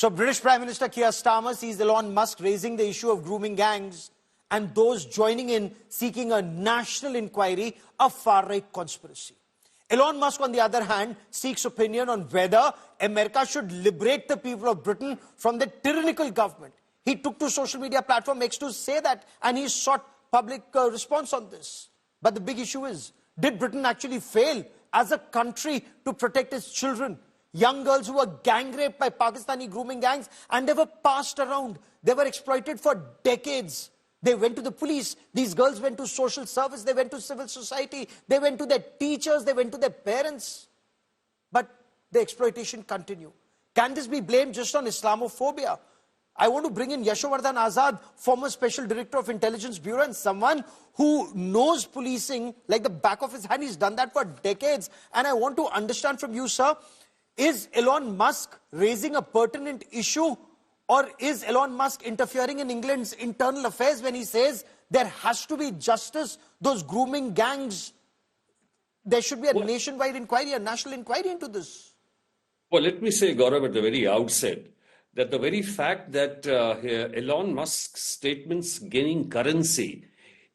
So British Prime Minister Keir Starmer sees Elon Musk raising the issue of grooming gangs and those joining in seeking a national inquiry, a far-right conspiracy. Elon Musk, on the other hand, seeks opinion on whether America should liberate the people of Britain from the tyrannical government. He took to social media platform X to say that, and he sought public response on this. But the big issue is, did Britain actually fail as a country to protect its children? Young girls who were gang raped by Pakistani grooming gangs, and they were passed around. They were exploited for decades. They went to the police. These girls went to social service. They went to civil society. They went to their teachers. They went to their parents. But the exploitation continued. Can this be blamed just on Islamophobia? I want to bring in Yashovardhan Azad, former Special Director of Intelligence Bureau, and someone who knows policing like the back of his hand. He's done that for decades. And I want to understand from you, sir, is Elon Musk raising a pertinent issue, or is Elon Musk interfering in England's internal affairs when he says there has to be justice, those grooming gangs? There should be a nationwide inquiry, a national inquiry into this. Well, let me say, Gaurav, at the very outset, that the very fact that Elon Musk's statements gaining currency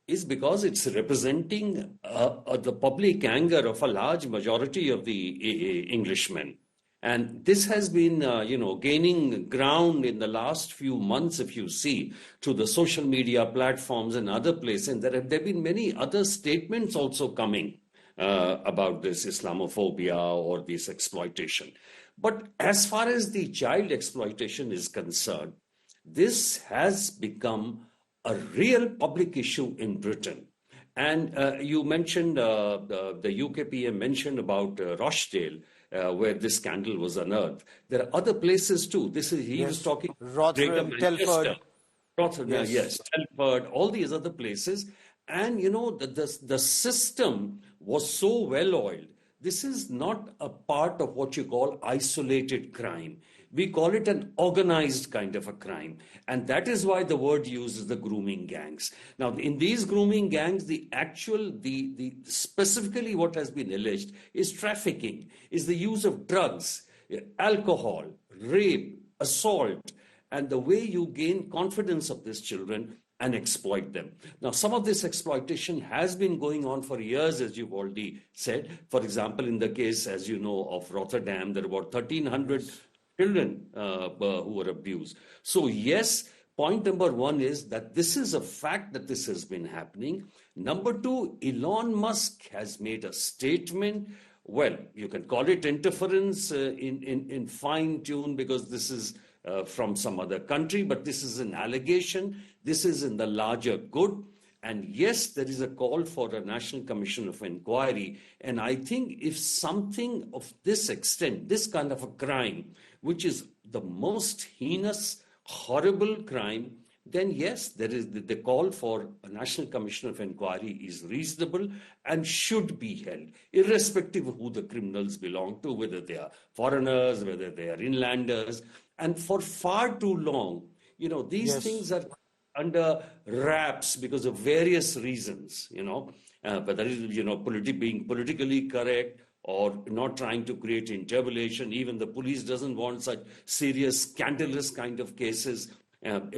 is because it's representing the public anger of a large majority of the Englishmen. And this has been, gaining ground in the last few months, if you see, to the social media platforms and other places. And there have been many other statements also coming about this Islamophobia or this exploitation. But as far as the child exploitation is concerned, this has become a real public issue in Britain. And you mentioned, the UKPM mentioned about Rochdale, where this scandal was unearthed. There are other places too. He was talking Rotherham, Telford. Rotherham, yes, Telford, all these other places. And the system was so well oiled. This is not a part of what you call isolated crime. We call it an organized kind of a crime. And that is why the word uses the grooming gangs. Now, in these grooming gangs, the specifically what has been alleged is trafficking, is the use of drugs, alcohol, rape, assault, and the way you gain confidence of these children and exploit them. Now, some of this exploitation has been going on for years, as you've already said. For example, in the case, as you know, of Rotterdam, there were about 1,300 children who were abused. So, yes, point number one is that this is a fact that this has been happening. Number two, Elon Musk has made a statement. Well, you can call it interference in fine tune, because this is from some other country, but this is an allegation. This is in the larger good. And yes, there is a call for a National Commission of Inquiry. And I think if something of this extent, this kind of a crime, which is the most heinous, horrible crime, then yes, there is the call for a National Commission of Inquiry is reasonable and should be held, irrespective of who the criminals belong to, whether they are foreigners, whether they are inlanders. And for far too long, these things are under wraps because of various reasons, whether it's, being politically correct or not trying to create interpolation. Even the police doesn't want such serious, scandalous kind of cases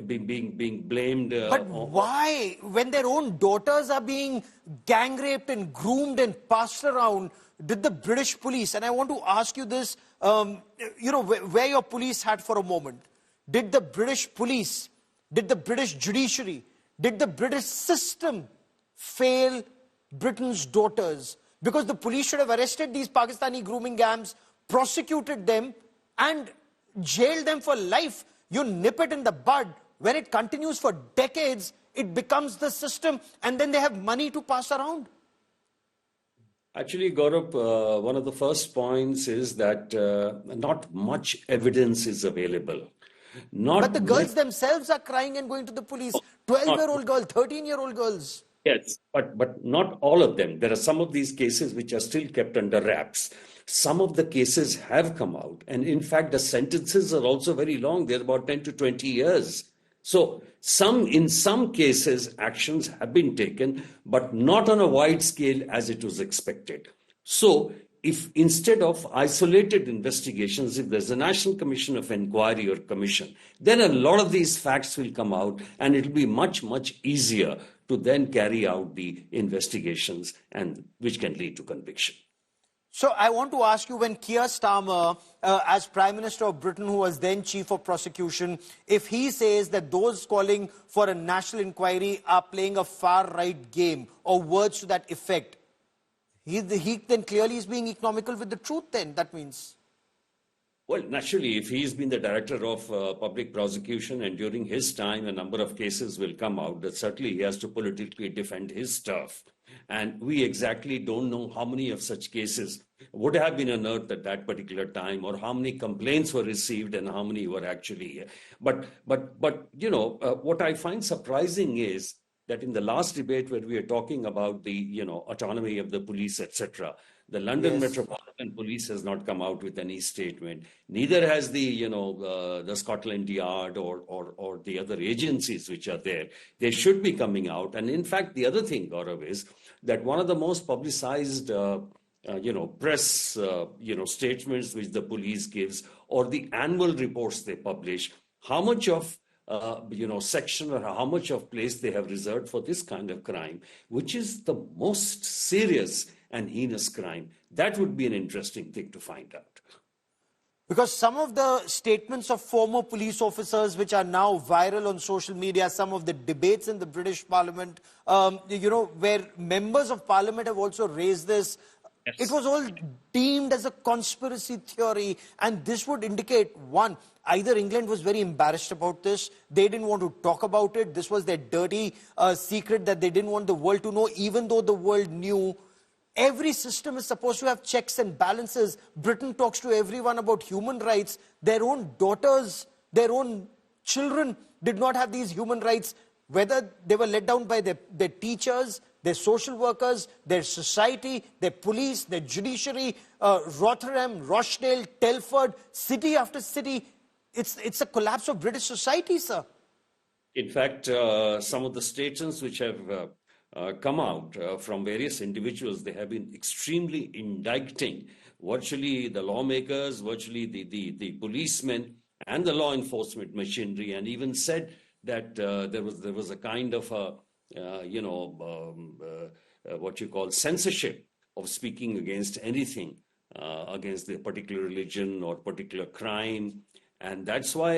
being blamed. But why, when their own daughters are being gang raped and groomed and passed around, did the British police, and I want to ask you this, wear your police hat for a moment. Did the British police, did the British judiciary, did the British system fail Britain's daughters? Because the police should have arrested these Pakistani grooming gangs, prosecuted them, and jailed them for life. You nip it in the bud. When it continues for decades, it becomes the system, and then they have money to pass around. Actually, Gaurav, one of the first points is that not much evidence is available. But the girls themselves are crying and going to the police. 12-year-old girls, 13-year-old girls. Yes, but not all of them. There are some of these cases which are still kept under wraps. Some of the cases have come out. And in fact, the sentences are also very long. They're about 10 to 20 years. So in some cases, actions have been taken, but not on a wide scale as it was expected. So if instead of isolated investigations, if there's a National Commission of Inquiry or Commission, then a lot of these facts will come out and it'll be much, much easier to then carry out the investigations and which can lead to conviction. So I want to ask you, when Keir Starmer, as Prime Minister of Britain, who was then Chief of Prosecution, if he says that those calling for a national inquiry are playing a far-right game, or words to that effect, he then clearly is being economical with the truth then, that means. Well, naturally, if he's been the director of public prosecution and during his time a number of cases will come out, that certainly he has to politically defend his stuff. And we exactly don't know how many of such cases would have been unearthed at that particular time, or how many complaints were received and how many were actually. But you know, what I find surprising is that in the last debate where we are talking about the autonomy of the police, etc., the London Metropolitan Police has not come out with any statement. Neither has the Scotland Yard or the other agencies which are there. They should be coming out. And in fact, the other thing, Gaurav, is that one of the most publicized press statements which the police gives, or the annual reports they publish, how much of section or how much of place they have reserved for this kind of crime, which is the most serious and heinous crime. That would be an interesting thing to find out. Because some of the statements of former police officers which are now viral on social media, some of the debates in the British Parliament, where members of Parliament have also raised this, it was all deemed as a conspiracy theory, and this would indicate, one, either England was very embarrassed about this, they didn't want to talk about it, this was their dirty secret that they didn't want the world to know, even though the world knew. Every system is supposed to have checks and balances. Britain talks to everyone about human rights. Their own daughters, their own children did not have these human rights, whether they were let down by their teachers, their social workers, their society, their police, their judiciary, Rotherham, Rochdale, Telford, city after city. It's a collapse of British society, sir. In fact, some of the statements which have come out from various individuals, they have been extremely indicting virtually the lawmakers, virtually the policemen and the law enforcement machinery, and even said that there was a kind of what you call censorship of speaking against anything, against the particular religion or particular crime. And that's why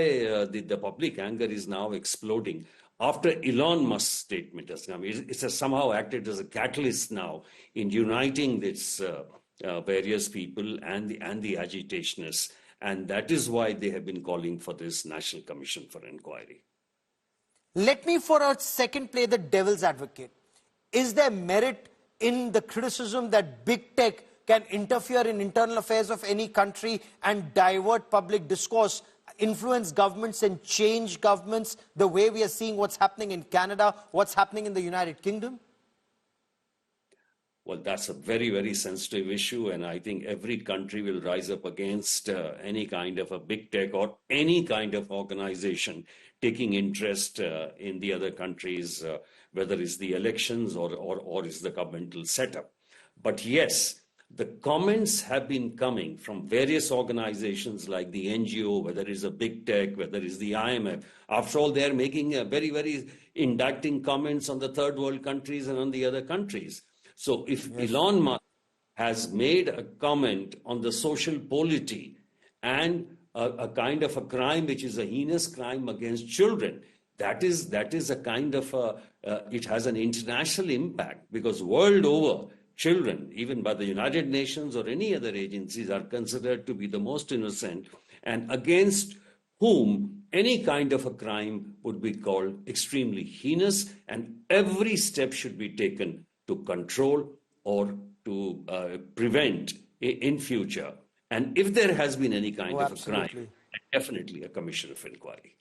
the public anger is now exploding. After Elon Musk's statement has come, it has somehow acted as a catalyst now in uniting its various people and the agitationists. And that is why they have been calling for this National Commission for Inquiry. Let me for a second play the devil's advocate. Is there merit in the criticism that big tech can interfere in internal affairs of any country and divert public discourse, influence governments and change governments, the way we are seeing what's happening in Canada, what's happening in the United Kingdom? Well, that's a very, very sensitive issue, and I think every country will rise up against any kind of a big tech or any kind of organization taking interest in the other countries, whether it's the elections or it's the governmental setup. But yes, the comments have been coming from various organizations like the NGO, whether it's a big tech, whether it's the IMF. After all, they're making very, very indicting comments on the third world countries and on the other countries. So if Elon Musk has made a comment on the social polity and a kind of a crime which is a heinous crime against children, that is a kind of it has an international impact, because world over, children, even by the United Nations or any other agencies, are considered to be the most innocent, and against whom any kind of a crime would be called extremely heinous, and every step should be taken to control or to prevent in future. And if there has been any kind of a crime, definitely a commission of inquiry.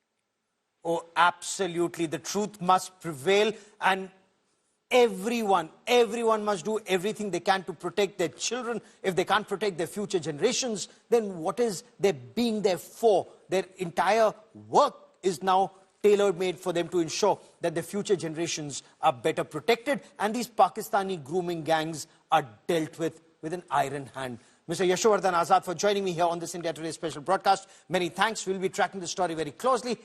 Oh, absolutely. The truth must prevail, and everyone must do everything they can to protect their children. If they can't protect their future generations, then what is their being there for? Their entire work is now tailor-made for them to ensure that the future generations are better protected, and these Pakistani grooming gangs are dealt with an iron hand. Mr. Yashovardhan Azad, for joining me here on this India Today special broadcast. Many thanks. We'll be tracking the story very closely.